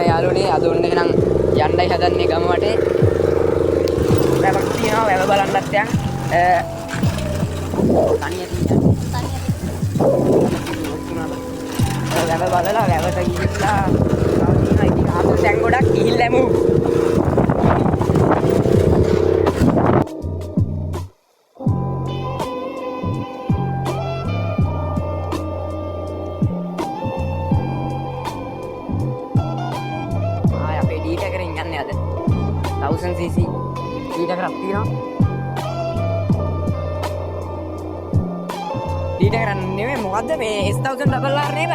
නමස්කාර යාළුවනේ. අද ඔන්න එහෙනම් යන්නයි හදන්නේ ගම වටේ. වැවක් තියෙනවා වැව බලන්නත් යන්. තනියට වැව බලලා වැවට ගිහිල්ලා තියෙනවා ඉතින් ආපහු දැන් ගොඩක් ගිහිල්ලාමු. cc ඊට කරක් තියෙනවා ඊට කරන්නේ නෙමෙයි මොකද්ද මේ S1000 ඩබල් R නේද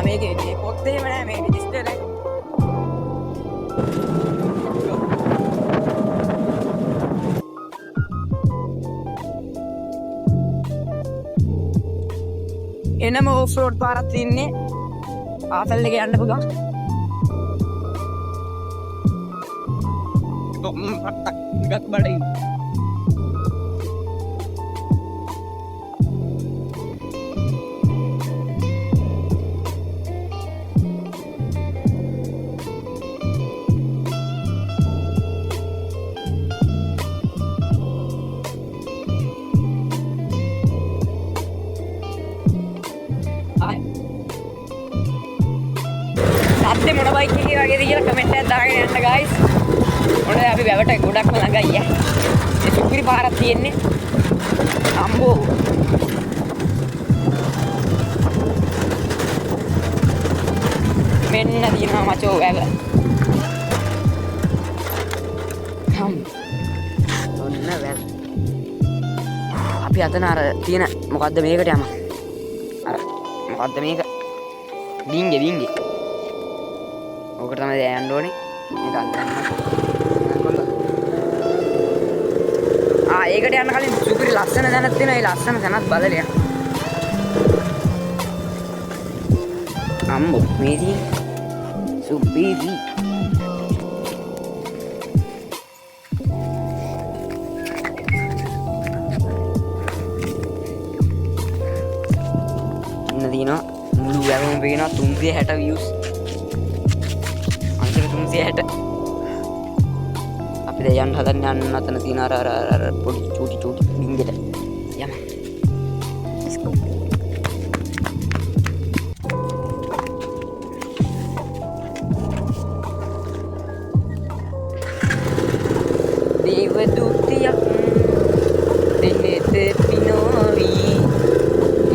මේකේ මේ පොත්තේ නෑ මේ ඩිස්ප්ලේ එක එනම ඔෆ් රෝඩ් පාරක් තින්නේ ආතල් එක යන්න පුළුවන් gak balik Sabde mana bike එකේ වගේ කියලා කමෙන්ට් එකක් දාගෙන යන්න guys. ඔන්න අපි වැවට ගොඩක්ම ළඟයි ඈ. මේ සුපිරි පාරක් තියෙන්නේ. අම්බෝ. මෙන්න තියෙනවා මචෝ වැව. ඔන්න වැව. අපි අතන අර තියෙන මොකද්ද මේකට යම. අර මොකද්ද මේක? ඩිංගේ. ඔකට තමයි යන්න ඕනේ. මේක අල්ලන්න. ඒකට යන්න කලින් සුපිරි ලස්සන දැනක් තියෙනවා. ඒ ලස්සන දැනත් බලලා. අම්මෝ මේ තියෙන සුපිරි. ඉන්න දිනවා මුළු වැවම පේනවා 360 views. 360 අපි දැන් යන්න හදන්නේ යන්න අතන තියෙන අර පොඩි චූටි ඩිංගෙට යන්න. let's go. දේව දුතියක් දෙන්නේ පිනෝවි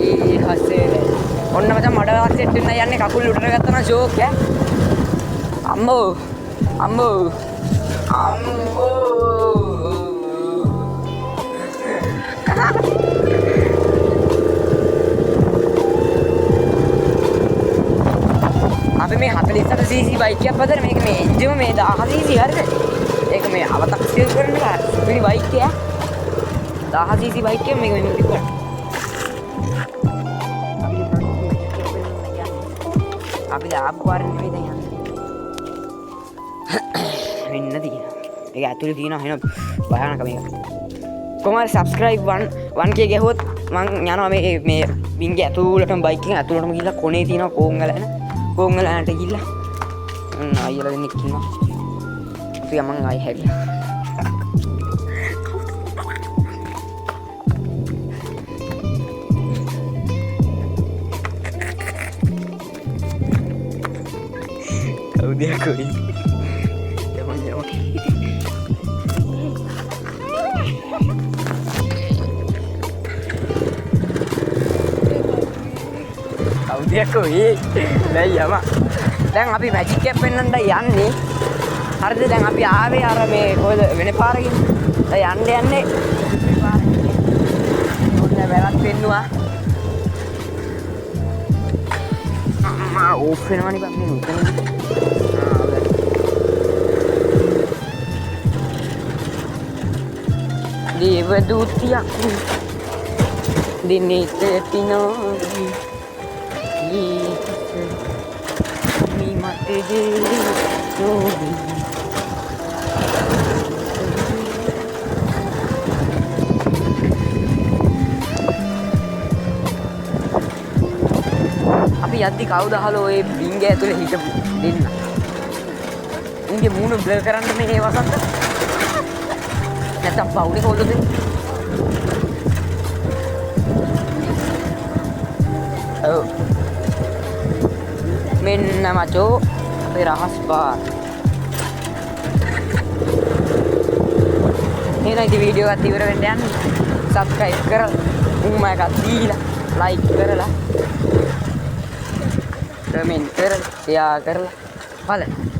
ඒ හසේ ඔන්න මචං මඩ සෙට් වෙන්න යන්නේ කකුල් උඩට ගත්තා නම් ෂෝක් ඈ. අම්මෝ අපි මේ 48 cc බයික් එකක් පදලා මේක මේ එන්ජිම මේ 1000 cc හරිද? ඒක මේ අවතක් ස්ටීල් කරන එක සුපිරි බයික් එක. 1000 cc බයික් එක මේක මෙන්න තිබ්බා. අපි ආපු පාරේ නෙමෙයි දැන් යන්නේ. මෙන්න තියෙනවා. ඒක ඇතුලේ තියෙනවා එහෙනම් භයානක මේක. කොහමද subscribe 1k ගහුවොත් මං යනවා මේ වින්ගේ ඇතුලටම බයික් එක ඇතුලටම ගිහිල්ලා කොනේ තියෙනවා කෝංගලෑනට ගිහිල්ලා අයියලා දෙන්නෙක් ඉන්නවා. අපි මං ආයි හැරියා. කවුද කොයි කවුද දැන් යම දැන් අපි මැජික් එක පෙන්නන්න යන්නේ හරිද දැන් අපි ආවේ අර මේ කොහෙද වෙන පාරකින් දැන් යන්නේ ඔන්න වැලක් පෙන්නුවා අම්මා ඕෆ් වෙනවනේ බං මේ උතන දේව දූතියක් දිනේ පිනෝවි mi mate de novi අපි යද්දි කවුද අහලා ඔය බින්ගේ ඇතුලේ හිටපු දෙන්න උන්ගේ මූණ බ්ලර් කරන්න මේ වසන්ත නැත්තම් පවුනේ කොල්ලද ඔව් මෙන්න මචෝ අපේ රහස් බාර් එහෙනම් ඉතින් වීඩියෝ එකත් ඉවර වෙන්න යන්නේ subscribe කරලා උම්ම එකක් දීලා like කරලා කමෙන්ට් කරලා ෂෙයා කරලා බලන්න